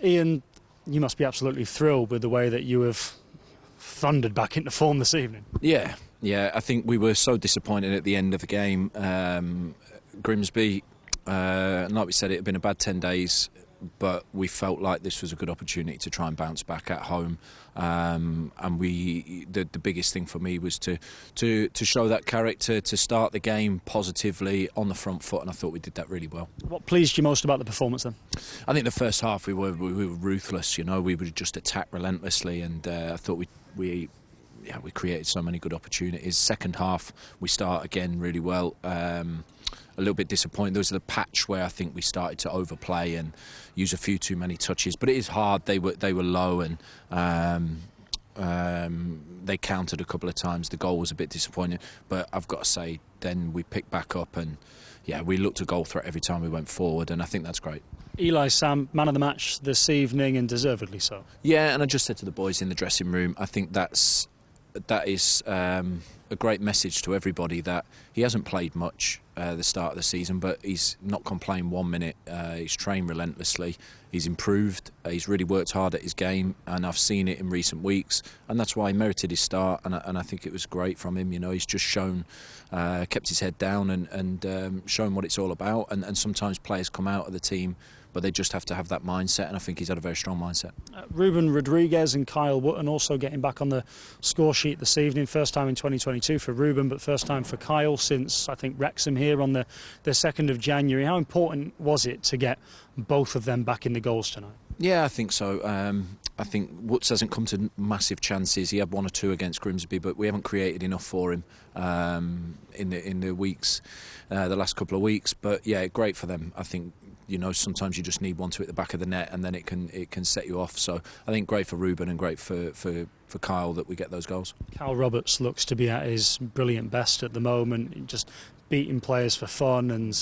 Ian, you must be absolutely thrilled with the way that you have thundered back into form this evening. Yeah, I think we were so disappointed at the end of the game. Grimsby, like we said, it had been a bad 10 days, but we felt like this was a good opportunity to try and bounce back at home. And the biggest thing for me was to show that character, to start the game positively on the front foot, and I thought we did that really well. What pleased you most about the performance then? I think the first half we were ruthless. We would just attack relentlessly, and I thought we created so many good opportunities. Second half we start again really well. A little bit disappointed. There was a patch where I think we started to overplay and use a few too many touches. But it is hard. They were low, and they countered a couple of times. The goal was a bit disappointing. But I've got to say, then we picked back up, and we looked a goal threat every time we went forward, and I think that's great. Eli Sam, man of the match this evening, and deservedly so. Yeah, and I just said to the boys in the dressing room, I think that is a great message to everybody that he hasn't played much the start of the season, but he's not complained 1 minute. He's trained relentlessly. He's improved. He's really worked hard at his game, and I've seen it in recent weeks, and that's why he merited his start. And I think it was great from him. He's just shown, kept his head down and shown what it's all about. And sometimes players come out of the team, but they just have to have that mindset, and I think he's had a very strong mindset. Ruben Rodriguez and Kyle Wootton also getting back on the score sheet this evening. First time in 2022 for Ruben, but first time for Kyle since, I think, Wrexham here on the 2nd of January. How important was it to get both of them back in the goals tonight? Yeah, I think so. I think Woods hasn't come to massive chances. He had 1 or 2 against Grimsby, but we haven't created enough for him in the weeks, the last couple of weeks. But yeah, great for them. I think sometimes you just need 1-2 at the back of the net, and then it can set you off. So I think great for Ruben and great for Kyle that we get those goals. Cal Roberts looks to be at his brilliant best at the moment, just beating players for fun, and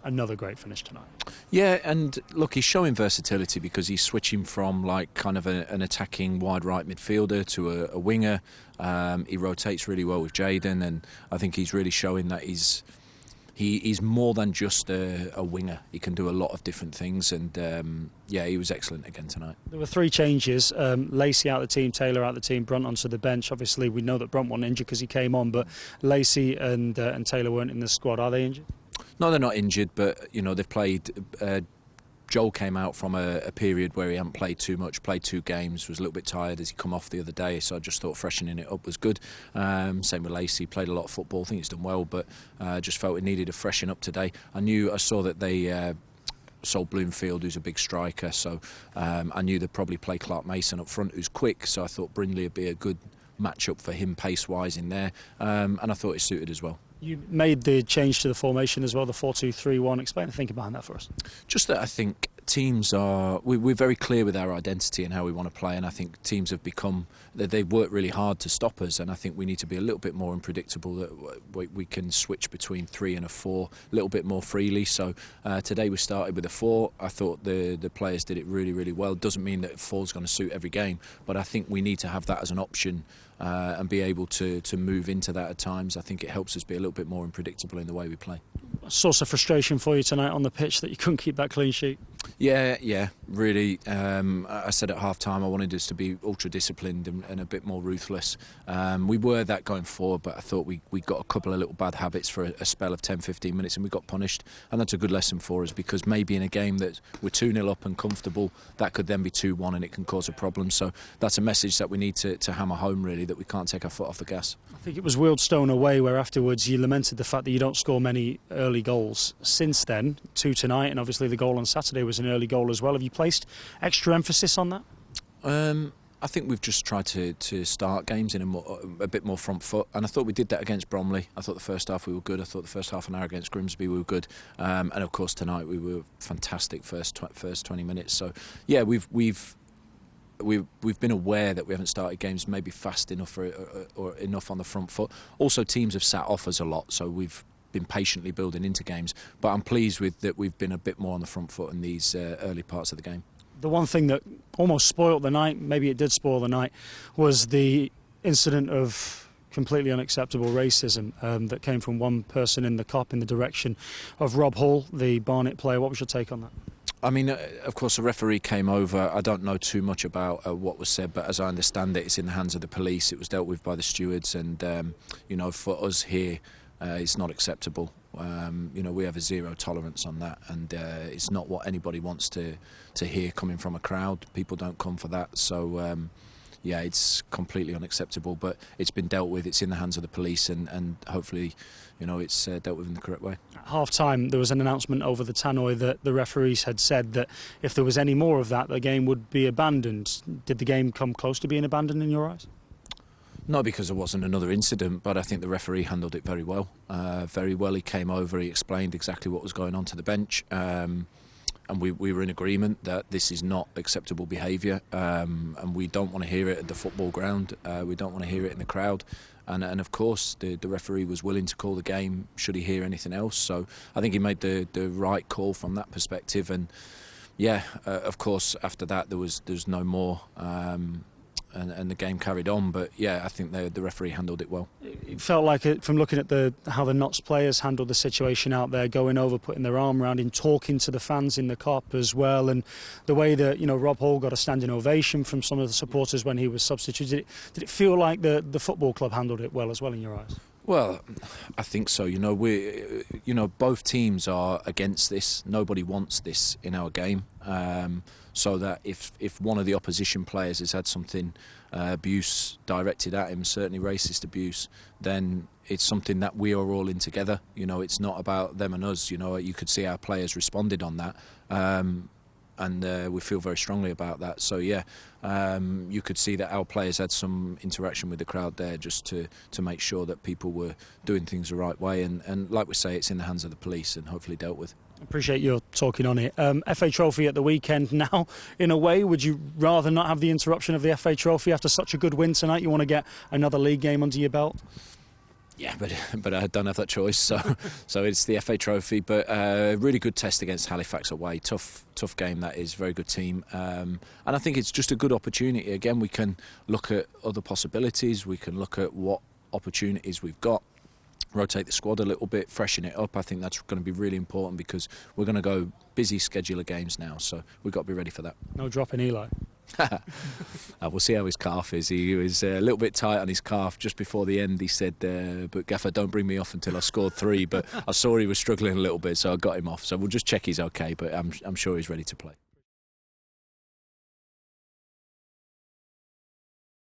another great finish tonight. Yeah, and look, he's showing versatility because he's switching from like kind of an attacking wide right midfielder to a winger. He rotates really well with Jayden, and I think he's really showing that he's more than just a winger. He can do a lot of different things, and he was excellent again tonight. There were 3 changes. Lacey out the team, Taylor out the team, Brunt onto the bench. Obviously, we know that Brunt wasn't injured because he came on, but Lacey and Taylor weren't in the squad. Are they injured? No, they're not injured, but they've played. Joel came out from a period where he hadn't played too much, played 2 games, was a little bit tired as he come off the other day, so I just thought freshening it up was good. Same with Lacey, played a lot of football, I think he's done well, but just felt it needed a freshen up today. I saw that they sold Bloomfield, who's a big striker, so I knew they'd probably play Clark Mason up front, who's quick, so I thought Brindley would be a good match-up for him pace-wise in there, and I thought it suited as well. You made the change to the formation as well, the 4-2-3-1. Explain the thinking behind that for us. Just that I think teams we're very clear with our identity and how we want to play, and I think teams have become, they've worked really hard to stop us, and I think we need to be a little bit more unpredictable, that we can switch between 3 and a 4 a little bit more freely. So today we started with a 4. I thought the players did it really, really well. Doesn't mean that 4 is going to suit every game, but I think we need to have that as an option and be able to move into that at times. I think it helps us be a little bit more unpredictable in the way we play. A source of frustration for you tonight on the pitch that you couldn't keep that clean sheet? Yeah, really. I said at half-time I wanted us to be ultra-disciplined and a bit more ruthless. We were that going forward, but I thought we got a couple of little bad habits for a spell of 10-15 minutes, and we got punished. And that's a good lesson for us, because maybe in a game that we're 2-0 up and comfortable, that could then be 2-1 and it can cause a problem. So that's a message that we need to hammer home, really, that we can't take our foot off the gas. I think it was Wealdstone away where afterwards you lamented the fact that you don't score many early goals. Since then, 2 tonight, and obviously the goal on Saturday was an early goal as well. Have you placed extra emphasis on that? I think we've just tried to start games in a bit more front foot, and I thought we did that against Bromley. I thought the first half we were good. I thought the first half an hour against Grimsby we were good, and of course tonight we were fantastic first 20 minutes. So yeah, we've been aware that we haven't started games maybe fast enough or enough on the front foot. Also, teams have sat off us a lot, so we've been patiently building into games. But I'm pleased with that we've been a bit more on the front foot in these early parts of the game. The one thing that almost spoiled the night, maybe it did spoil the night, was the incident of completely unacceptable racism that came from one person in the Kop in the direction of Rob Hall, the Barnet player. What was your take on that? I mean, of course, the referee came over. I don't know too much about what was said, but as I understand it, it's in the hands of the police. It was dealt with by the stewards, and for us here, it's not acceptable. We have a zero tolerance on that, and it's not what anybody wants to hear coming from a crowd. People don't come for that, so it's completely unacceptable. But it's been dealt with. It's in the hands of the police, and hopefully, it's dealt with in the correct way. At half-time, there was an announcement over the tannoy that the referees had said that if there was any more of that, the game would be abandoned. Did the game come close to being abandoned in your eyes? Not because there wasn't another incident, but I think the referee handled it very well. He came over, he explained exactly what was going on to the bench, and we were in agreement that this is not acceptable behaviour, and we don't want to hear it at the football ground, we don't want to hear it in the crowd. And of course, the referee was willing to call the game should he hear anything else. So I think he made the right call from that perspective. And of course, after that there's no more. And the game carried on, but I think the referee handled it well. It felt like it, from looking at how the Notts players handled the situation out there, going over, putting their arm around him, talking to the fans in the Kop as well, and the way that Rob Hall got a standing ovation from some of the supporters when he was substituted. Did it feel like the football club handled it well as well in your eyes? Well, I think so. Both teams are against this. Nobody wants this in our game. So that if one of the opposition players has had something abuse directed at him, certainly racist abuse, then it's something that we are all in together. It's not about them and us. You could see our players responded on that. And we feel very strongly about that. So you could see that our players had some interaction with the crowd there, just to make sure that people were doing things the right way. And like we say, it's in the hands of the police and hopefully dealt with. Appreciate your talking on it. FA Trophy at the weekend now. In a way, would you rather not have the interruption of the FA Trophy after such a good win tonight? You want to get another league game under your belt? Yeah, but I don't have that choice. So it's the FA Trophy, but really good test against Halifax away. Tough game that is. Very good team, and I think it's just a good opportunity. Again, we can look at other possibilities. We can look at what opportunities we've got. Rotate the squad a little bit, freshen it up. I think that's going to be really important because we're going to go busy schedule of games now, so we've got to be ready for that. No drop in Eli. We'll see how his calf is. He was a little bit tight on his calf just before the end. He said, but Gaffer, don't bring me off until I scored 3, but I saw he was struggling a little bit, so I got him off. So we'll just check he's okay, but I'm sure he's ready to play.